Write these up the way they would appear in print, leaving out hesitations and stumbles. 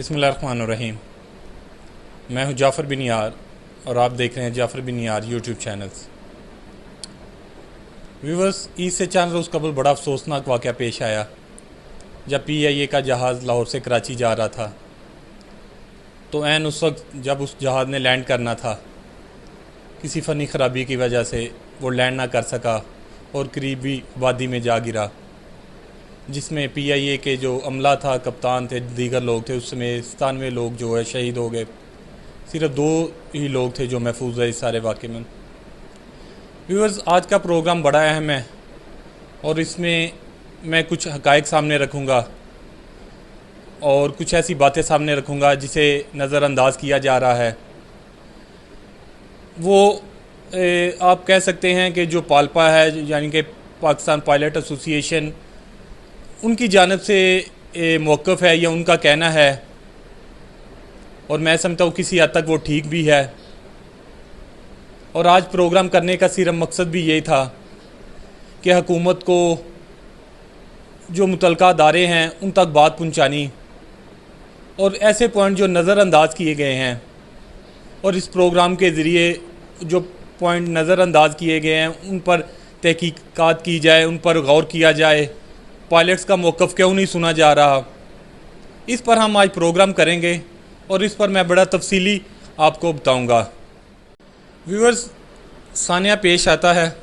बिस्मिल्लाहिर्रहमानिर्रहीम। मैं हूं जाफ़र बिन यार और आप देख रहे हैं जाफ़र बिन यार यूट्यूब चैनल्स। व्यूवर्स, ईद से चंद रोज़ कबल बड़ा अफसोसनाक वाक़या पेश आया जब PIA का जहाज़ लाहौर से कराची जा रहा था। तो ऐन उस वक्त जब उस जहाज़ ने लैंड करना था, किसी फ़नी ख़राबी की वजह से वो लैंड ना कर सका और करीबी आबादी में जा गिरा, जिसमें PIA के जो अमला था, कप्तान थे, दीगर लोग थे, उसमें 97 लोग जो है शहीद हो गए। सिर्फ 2 ही लोग थे जो महफूज है इस सारे वाक़े में। व्यूअर्स, आज का प्रोग्राम बड़ा अहम है और इसमें मैं कुछ हक़ाइक़ सामने रखूँगा और कुछ ऐसी बातें सामने रखूँगा जिसे नज़रअंदाज किया जा रहा है। वो आप कह सकते हैं कि जो पालपा है, यानी कि पाकिस्तान पायलट एसोसिएशन, उनकी जानिब से मौक़िफ़ है या उनका कहना है, और मैं समझता हूँ किसी हद तक वो ठीक भी है। और आज प्रोग्राम करने का सिर्फ मकसद भी ये था कि हुकूमत को जो मुतलका अदारे हैं उन तक बात पहुँचानी और ऐसे पॉइंट जो नज़रअंदाज किए गए हैं, और इस प्रोग्राम के ज़रिए जो पॉइंट नज़रअंदाज किए गए हैं उन पर तहकीकात की जाए, उन पर गौर किया जाए। पायलट्स का मौक़िफ़ क्यों नहीं सुना जा रहा, इस पर हम आज प्रोग्राम करेंगे और इस पर मैं बड़ा तफसीली आपको बताऊंगा। व्यूअर्स, सानिया पेश आता है,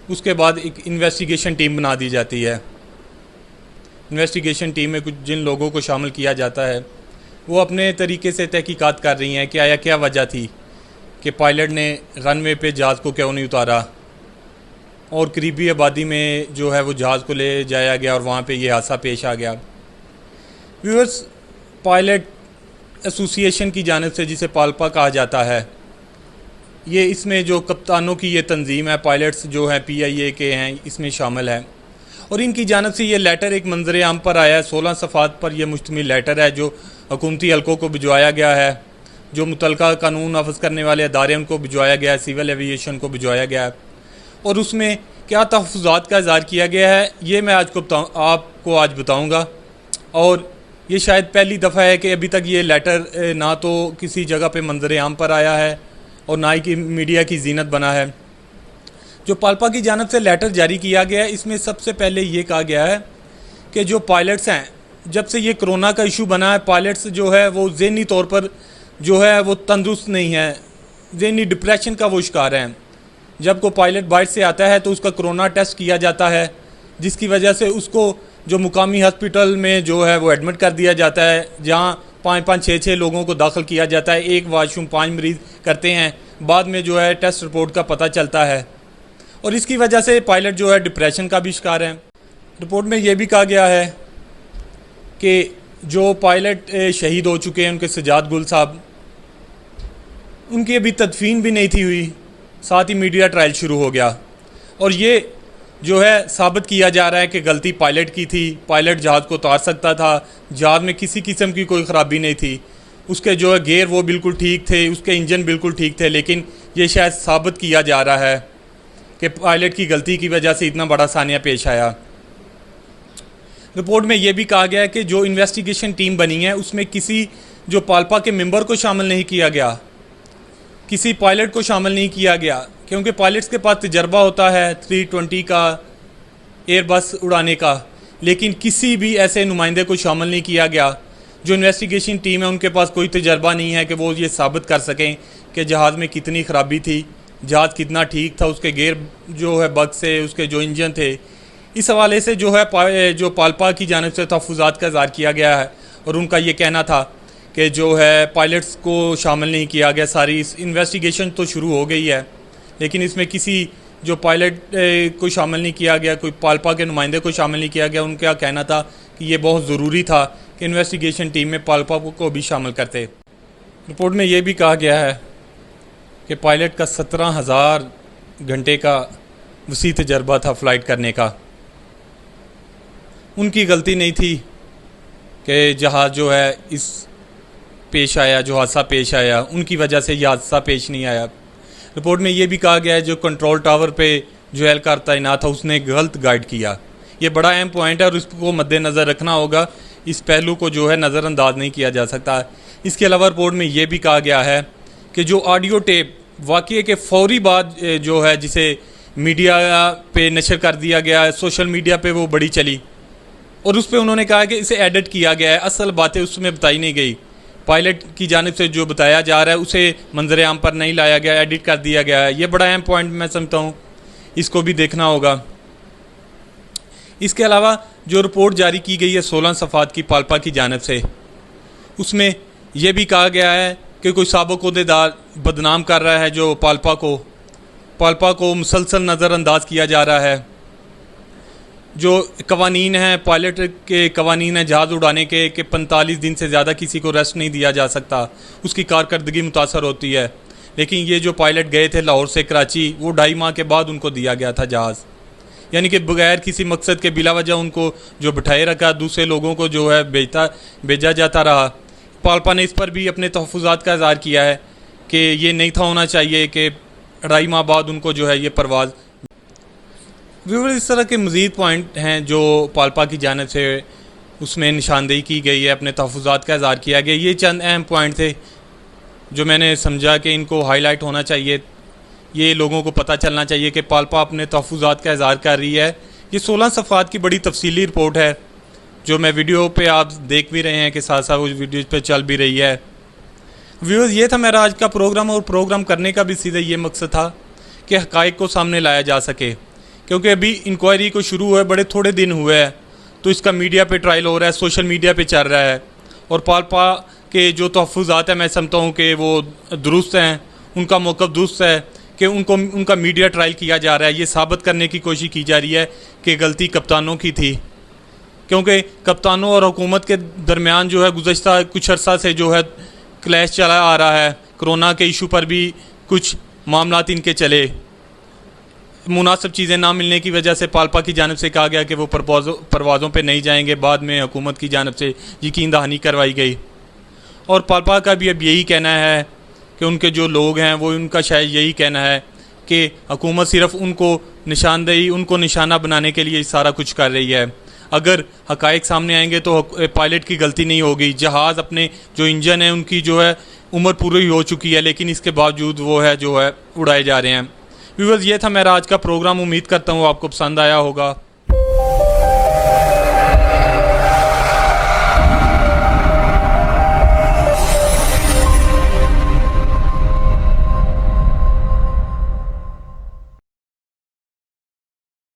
उसके बाद एक इन्वेस्टिगेशन टीम बना दी जाती है। इन्वेस्टिगेशन टीम में कुछ जिन लोगों को शामिल किया जाता है वो अपने तरीके से तहकीकात कर रही हैं कि आया क्या वजह थी कि पायलट ने रनवे पे जहाज़ को क्यों नहीं उतारा और करीबी आबादी में जो है वो जहाज़ को ले जाया गया और वहाँ पे ये हादसा पेश आ गया। व्यूअर्स, पायलट एसोसिएशन की जानिब से, जिसे पालपा कहा जाता है, ये इसमें जो कप्तानों की ये तंजीम है, पायलट्स जो हैं PIA के हैं, इसमें शामिल है। और इनकी जानिब से ये लेटर एक मंजर आम पर आया है। 16 सफ़ात पर यह मुश्तमिल लेटर है जो हुकूमती हल्कों को भिजवाया गया है, जो मुतलका कानून नाफिज करने वाले अदारे उनको भिजवाया गया है, सिविल एविएशन को भिजवाया गया है। और उसमें क्या तहफ़्फ़ुज़ात का इज़हार किया गया है ये मैं आपको आज बताऊँगा। और ये शायद पहली दफ़ा है कि अभी तक ये लेटर ना तो किसी जगह पे मंजर आम पर आया है और ना ही कि मीडिया की जीनत बना है। जो पालपा की जानिब से लेटर जारी किया गया है, इसमें सबसे पहले ये कहा गया है कि जो पायलट्स हैं, जब से ये कोरोना का इशू बना है, पायलट्स जो है वो ज़हनी तौर पर जो है वो तंदुरुस्त नहीं है, ज़हनी डिप्रेशन का वो शिकार हैं। जब कोई पायलट बाहर से आता है तो उसका कोरोना टेस्ट किया जाता है, जिसकी वजह से उसको जो मुकामी हॉस्पिटल में जो है वो एडमिट कर दिया जाता है, जहाँ 5-5, 6-6 लोगों को दाखिल किया जाता है। एक वाशरूम 5 मरीज़ करते हैं, बाद में जो है टेस्ट रिपोर्ट का पता चलता है और इसकी वजह से पायलट जो है डिप्रेशन का भी शिकार है। रिपोर्ट में ये भी कहा गया है कि जो पायलट शहीद हो चुके हैं, उनके सजाद गुल साहब, उनकी अभी तदफीन भी नहीं थी हुई, साथ ही मीडिया ट्रायल शुरू हो गया और ये जो है साबित किया जा रहा है कि गलती पायलट की थी। पायलट जहाज़ को उतार सकता था, जहाज़ में किसी किस्म की कोई ख़राबी नहीं थी, उसके जो है गेयर वो बिल्कुल ठीक थे, उसके इंजन बिल्कुल ठीक थे, लेकिन ये शायद साबित किया जा रहा है कि पायलट की गलती की वजह से इतना बड़ा सानिया पेश आया। रिपोर्ट में ये भी कहा गया है कि जो इन्वेस्टिगेशन टीम बनी है उसमें किसी जो पालपा के मेंबर को शामिल नहीं किया गया, किसी पायलट को शामिल नहीं किया गया, क्योंकि पायलट्स के पास तजर्बा होता है 320 का एयरबस उड़ाने का, लेकिन किसी भी ऐसे नुमाइंदे को शामिल नहीं किया गया। जो इन्वेस्टिगेशन टीम है उनके पास कोई तजर्बा नहीं है कि वो ये साबित कर सकें कि जहाज़ में कितनी ख़राबी थी, जहाज़ कितना ठीक था, उसके गेयर जो है बग से, उसके जो इंजन थे। इस हवाले से जो है जो पालपा की जानिब से तहफ़्फ़ुज़ात का इज़हार किया गया है और उनका ये कहना था कि जो है पायलट्स को शामिल नहीं किया गया। सारी इन्वेस्टिगेशन तो शुरू हो गई है, लेकिन इसमें किसी जो पायलट को शामिल नहीं किया गया, कोई पालपा के नुमाइंदे को शामिल नहीं किया गया। उनका कहना था कि ये बहुत ज़रूरी था कि इन्वेस्टिगेशन टीम में पालपा को भी शामिल करते। रिपोर्ट में ये भी कहा गया है कि पायलट का 17,000 घंटे का वसी तजर्बा था फ़्लाइट करने का। उनकी गलती नहीं थी कि जहाज़ जो है इस पेश आया, जो हादसा पेश आया, उनकी वजह से यह हादसा पेश नहीं आया। रिपोर्ट में ये भी कहा गया है जो कंट्रोल टावर पे जो एहलकार तैनात था उसने गलत गाइड किया। ये बड़ा अहम पॉइंट है और इसको मद्देनज़र रखना होगा। इस पहलू को जो है नज़रअंदाज नहीं किया जा सकता। इसके अलावा रिपोर्ट में ये भी कहा गया है कि जो ऑडियो टेप वाक़ये के फौरी बाद जो है जिसे मीडिया पे नशर कर दिया गया, सोशल मीडिया पे वो बड़ी चली और उस पर उन्होंने कहा कि इसे एडिट किया गया है, असल बातें उसमें बताई नहीं गई। पायलट की जानिब से जो बताया जा रहा है उसे मंजर आम पर नहीं लाया गया, एडिट कर दिया गया है। ये बड़ा अहम पॉइंट मैं समझता हूँ, इसको भी देखना होगा। इसके अलावा जो रिपोर्ट जारी की गई है 16 सफ़ात की पाल्पा की जानिब से, उसमें यह भी कहा गया है कि कोई साबिक़ ओहदेदार बदनाम कर रहा है जो पाल्पा को मुसलसल नज़रअंदाज किया जा रहा है। जो कवानीन हैं, पायलट के कवानीन हैं जहाज़ उड़ाने के कि 45 दिन से ज़्यादा किसी को रेस्ट नहीं दिया जा सकता, उसकी कारकर्दगी मुतासर होती है। लेकिन ये जो पायलट गए थे लाहौर से कराची, वो 2.5 माह के बाद उनको दिया गया था जहाज़, यानी कि बगैर किसी मकसद के बिला वजह उनको जो बिठाए रखा, दूसरे लोगों को जो है भेजा जाता रहा। पाल्पा ने इस पर भी अपने तहफ़्फ़ुज़ात का इज़हार किया है कि ये नहीं था होना चाहिए कि 2.5 माह बाद उनको जो है ये परवाज़। व्यूअर्स, इस तरह के मज़ीद पॉइंट हैं जो पाल्पा की जानिब से उसमें निशानदेही की गई है, अपने तहफ़्फ़ुज़ात का इज़हार किया गया। ये चंद अहम पॉइंट थे जो मैंने समझा कि इनको हाईलाइट होना चाहिए, ये लोगों को पता चलना चाहिए कि पाल्पा अपने तहफ़्फ़ुज़ात का इज़हार कर रही है। ये 16 सफ़ात की बड़ी तफसीली रिपोर्ट है जो मैं वीडियो पे आप देख भी रहे हैं कि साथ साथ वो वीडियो पे चल भी रही है। व्यूअर्स, ये था मेरा आज का प्रोग्राम, और प्रोग्राम करने का भी सीधा ये मकसद था कि हक़ाइक़ को सामने लाया जा सके, क्योंकि अभी इंक्वायरी को शुरू हुए बड़े थोड़े दिन हुए हैं, तो इसका मीडिया पे ट्रायल हो रहा है, सोशल मीडिया पे चल रहा है, और पाल्पा के जो तहफ़्फ़ुज़ात हैं मैं समझता हूँ कि वो दुरुस्त हैं, उनका मौक़िफ़ दुरुस्त है कि उनका मीडिया ट्रायल किया जा रहा है। ये साबित करने की कोशिश की जा रही है कि गलती कप्तानों की थी, क्योंकि कप्तानों और हुकूमत के दरमियान जो है गुज़श्ता कुछ अर्सा से जो है क्लैश चला आ रहा है। कोरोना के इशू पर भी कुछ मामलात इनके चले, मुनासिब चीज़ें ना मिलने की वजह से पाल्पा की जानिब से कहा गया कि वो परवाज़ों पे नहीं जाएंगे। बाद में हुकूमत की जानिब से यकीन दहानी करवाई गई, और पाल्पा का भी अब यही कहना है कि उनके जो लोग हैं वो उनका शायद यही कहना है कि हुकूमत सिर्फ उनको निशाना बनाने के लिए सारा कुछ कर रही है। अगर हक़ाइक़ सामने आएंगे तो पायलट की गलती नहीं होगी। जहाज़ अपने जो इंजन है उनकी जो है उम्र पूरी हो चुकी है, लेकिन इसके बावजूद वो है जो है उड़ाए जा रहे हैं। व्यूअर्स, ये था मेरा आज का प्रोग्राम। उम्मीद करता हूँ आपको पसंद आया होगा।